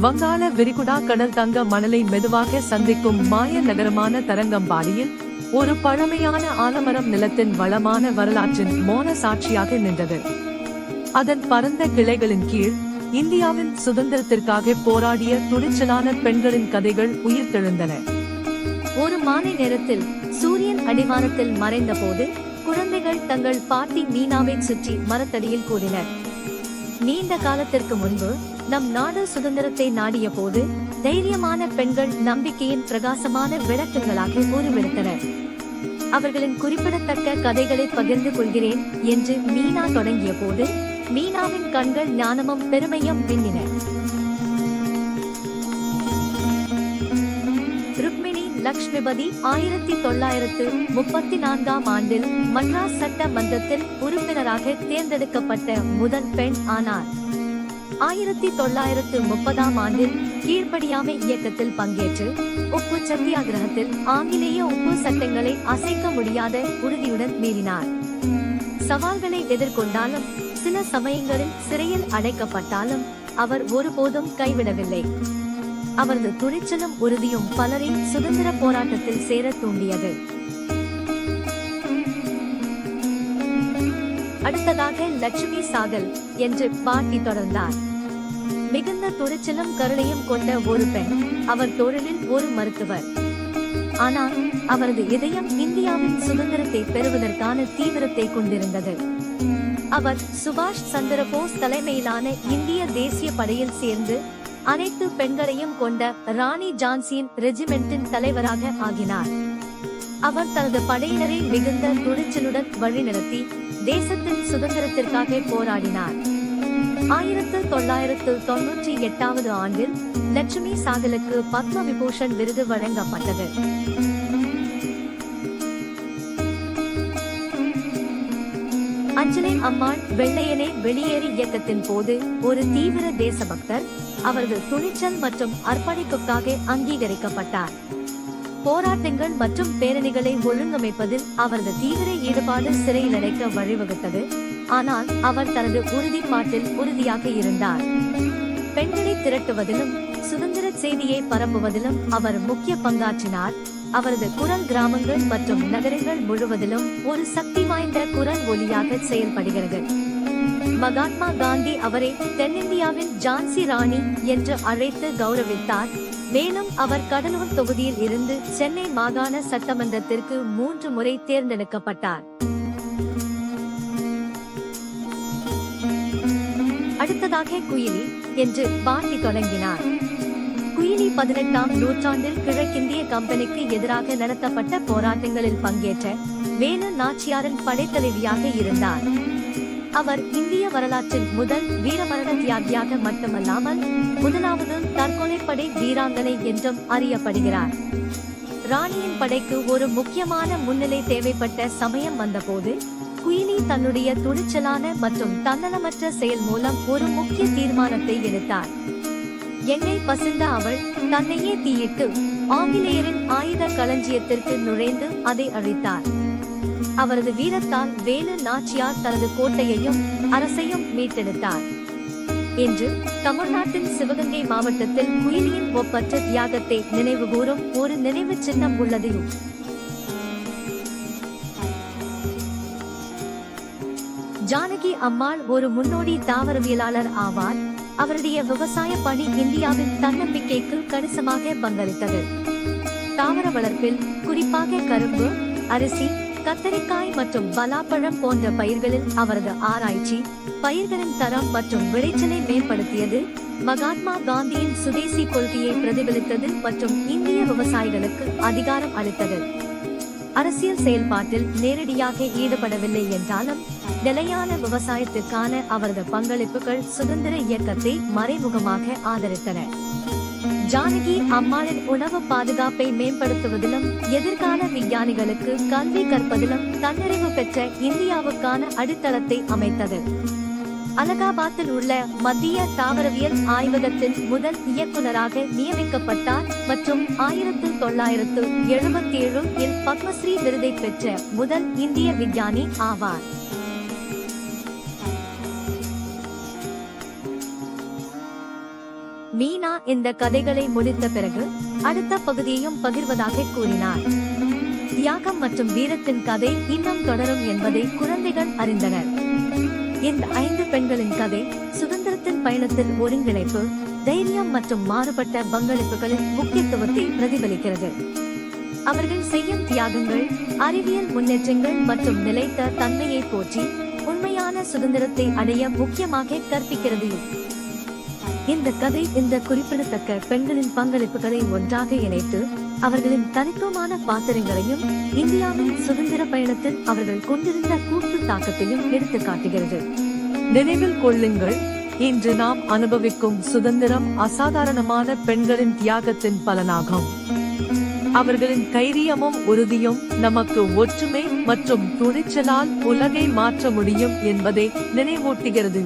வங்காள விரிகுடா கடல் தங்க மணலை மெதுவாக சந்திக்கும் மாய நகரமான தரங்கம்பாடியில் ஒரு பழமையான ஆலமரம் நிலத்தின் வளமான வரலாற்றின் மோன சாட்சியாக நின்றது. அதன் பரந்த கிளைகளின் கீழ் இந்தியாவின் சுதந்திரத்திற்காக போராடிய துணிச்சலான பெண்களின் கதைகள் உயிர்த்தெழுந்தன. ஒரு மாலை நேரத்தில் சூரியன் அடிவானத்தில் மறைந்த போது குழந்தைகள் தங்கள் பாட்டி மீனாவை சுற்றி மரத்தடியில் கூடினர். நீண்ட காலத்திற்கு முன்பு நம் நாடு சுதந்திரத்தை நாடிய போது தைரியமான பெண்கள் நம்பிக்கையின் பிரகாசமான விளக்குகளாக உருவெடுத்தனர். அவர்களின் குறிப்பிடத்தக்க கதைகளை பகிர்ந்து கொள்கிறேன் என்று மீனா தொடங்கிய போது மீனாவின் கண்கள் ஞானமும் பெருமையும் மின்னின. ருக்மிணி லக்ஷ்மிபதி 1934ஆம் ஆண்டில் மദ്രാஸ் சட்ட மன்றத்தில் உறுப்பினராக தேர்ந்தெடுக்கப்பட்ட முதல் பெண் ஆனார். 1930ஆம் ஆண்டில் கீழ்ப்படியாமை இயக்கத்தில் பங்கேற்று உப்பு சத்தியாகிரகத்தில் ஆங்கிலேய உப்பு சட்டங்களை அசைக்க முடியாத உறுதியுடன் மீறினார். சவால்களை எதிர்கொண்டாலும் சில சமயங்களில் சிறையில் அடைக்கப்பட்டாலும் அவர் ஒருபோதும் கைவிடவில்லை. அவரது துணிச்சலும் உறுதியும் பலரை சுதந்திர போராட்டத்தில் சேர தூண்டியது. அடுத்ததாக லட்சுமி சாகல் என்று பாட்டி தொடர்ந்தார். மிகுந்த துணிச்சலும் கருணையும் கொண்ட ஒரு பெண். அவர் தொழிலில் ஒரு மருத்துவர். ஆனால் அவரது இதயம் இந்தியாவின் சுதந்திரத்தை பெறுவதற்கான தீவிரத்தை கொண்டிருந்தது. அவர் சுபாஷ் சந்திர போஸ் தலைமையிலான இந்திய தேசிய படையில் சேர்ந்து அனைத்து பெண்களையும் கொண்ட ராணி ஜான்சியின் ரெஜிமெண்டின் தலைவராக ஆகினார். அவர் தனது படையினரை மிகுந்த துணிச்சலுடன் வழிநடத்தி தேசத்தின் சுதந்திரத்திற்காக போராடினார். 1998ஆவது ஆண்டில் லட்சுமி சாகலுக்கு பத்ம விபூஷன் விருது வழங்கப்பட்டது. அஞ்சலை அம்மாள் வெள்ளையனே வெளியேறு இயக்கத்தின் போது ஒரு தீவிர தேசபக்தர். அவரது துணிச்சல் மற்றும் அர்ப்பணிப்புக்காக அங்கீகரிக்கப்பட்டார். போராட்டங்கள் மற்றும் பேரணிகளை ஒழுங்கமைப்பதில் அவரது தீவிர ஈடுபாடு சிறையில் அடைக்க வழிவகுத்தது. ஆனால் அவர் தனது உறுதிப்பாட்டில் உறுதியாக இருந்தார். பெண்களை திரட்டுவதிலும் சுதந்திர செய்தியை பரப்புவதிலும் அவர் முக்கிய பங்காற்றினார். அவரது குரல் கிராமங்கள் மற்றும் நகரங்கள் முழுவதிலும் ஒரு சக்தி வாய்ந்த குரல் ஒலியாக செயல்படுகிறது. மகாத்மா காந்தி அவரை தென்னிந்தியாவின் ஜான்சி ராணி என்று அழைத்து கௌரவித்தார். மேலும் அவர் கடலூர் தொகுதியில் இருந்து சென்னை மாகாண சட்டமன்றத்திற்கு 3 முறை தேர்ந்தெடுக்கப்பட்டார். அடுத்ததாக குயிலி என்று பாட்டி தொடங்கினார். குயிலி 18ஆம் நூற்றாண்டில் கிழக்கிந்திய கம்பெனிக்கு எதிராக நடத்தப்பட்ட போராட்டங்களில் பங்கேற்ற வேலு நாச்சியாரின் படைத்தலைவியாக இருந்தார். அவர் இந்திய வரலாற்றின் முதல் வீரமரண தியாகியாக மட்டுமல்லாமல் முதலாவது தற்கொலைப்படை வீராங்கனை என்றும் அறியப்படுகிறார். ராணியின் படைக்கு ஒரு முக்கியமான முன்னிலை தேவைப்பட்ட சமயம் வந்தபோது குயிலி தன்னுடைய துணிச்சலான மற்றும் தன்னலமற்ற செயல் மூலம் ஒரு முக்கிய தீர்மானத்தை எடுத்தார். எண்ணெய் பசிந்த அவள் தன்னையே தீயிட்டு ஆங்கிலேயரின் ஆயுத களஞ்சியத்திற்கு நுழைந்து அதை அழித்தார். அவரது வீரத்தால் வேலு நாச்சியார் தனது கோட்டையையும் அரசையும் மீட்டெடுத்தார். இன்று தமிழ்நாட்டின் சிவகங்கை மாவட்டத்தில் குயிலியின் ஒப்பற்ற தியாகத்தை நினைவுகூரும் ஒரு நினைவு சின்னம் உள்ளது. ஜானகி அம்மாள் ஒரு முன்னோடி தாவரவியலாளர் ஆவார். அவருடைய விவசாய பணி இந்தியாவின் தன்னம்பிக்கைக்கு கணிசமாக பங்களித்தது. தாவர வளர்ப்பில் குறிப்பாக கரும்பு, அரிசி, கத்தரிக்காய் மற்றும் பலாப்பழம் போன்ற பயிர்களில் அவரது ஆராய்ச்சி பயிர்களின் தரம் மற்றும் விளைச்சலை மேம்படுத்தியது. மகாத்மா காந்தியின் சுதேசி கொள்கையை பிரதிபலித்தது மற்றும் இந்திய விவசாயிகளுக்கு அதிகாரம் அளித்தது. அரசியல் செயல்பாட்டில் நேரடியாக ஈடுபடவில்லை என்றாலும் நிலையான விவசாயத்திற்கான அவரது பங்களிப்புகள் சுதந்திர இயக்கத்தை மறைமுகமாக ஆதரித்தன. ஜானகி அம்மாளின் உணவு பாதுகாப்பை மேம்படுத்துவதிலும் எதிர்கால விஞ்ஞானிகளுக்கு கல்வி கற்பதிலும் தன்னிறைவு பெற்ற இந்தியாவுக்கான அடித்தளத்தை அமைத்தது. அலகாபாத்தில் உள்ள மத்திய தாவரவியல் ஆய்வகத்தின் முதல் இயக்குநராக நியமிக்கப்பட்டார் மற்றும் 1977இல் பத்மஸ்ரீ விருதை பெற்ற முதல் இந்திய விஞ்ஞானி ஆவார். மீனா இந்த கதைகளை முடித்த பிறகு அடுத்த பகுதியையும் பகிர்வதாக கூறினார். தியாகம் மற்றும் வீரத்தின் கதை இன்னும் தொடரும் என்பதை குழந்தைகள் அறிந்தனர். இந்த 5 பெண்களின் கதை சுதந்திரத்தின் பயணத்தில் ஒருங்கிணைப்பு, தைரியம் மற்றும் மாறுபட்ட பங்களிப்புகளின் முக்கியத்துவத்தை பிரதிபலிக்கிறது. அவர்கள் செய்யும் தியாகங்கள், அறிவியல் முன்னேற்றங்கள் மற்றும் நிலைத்த தன்மையை போற்றி உண்மையான சுதந்திரத்தை அடைய முக்கியமாக கற்பிக்கிறது. இந்த கதை இந்த குறிப்பிடத்தக்க பெண்களின் பங்களிப்புகளை ஒன்றாக இணைத்து அவர்களின் தனித்துவமான பாத்திரங்களையும் இந்தியாவின் சுதந்திர பயணத்தில் அவர்கள் கொண்டிருந்த கூட்டு தாக்கத்தையும் எடுத்து காட்டுகிறது. நினைவில் கொள்ளுங்கள், இன்று நாம் அனுபவிக்கும் சுதந்திரம் அசாதாரணமான பெண்களின் தியாகத்தின் பலனாகும். அவர்களின் தைரியமும் உறுதியும் நமக்கு ஒற்றுமை மற்றும் துணிச்சலால் உலகை மாற்ற முடியும் என்பதை நினைவூட்டுகிறது.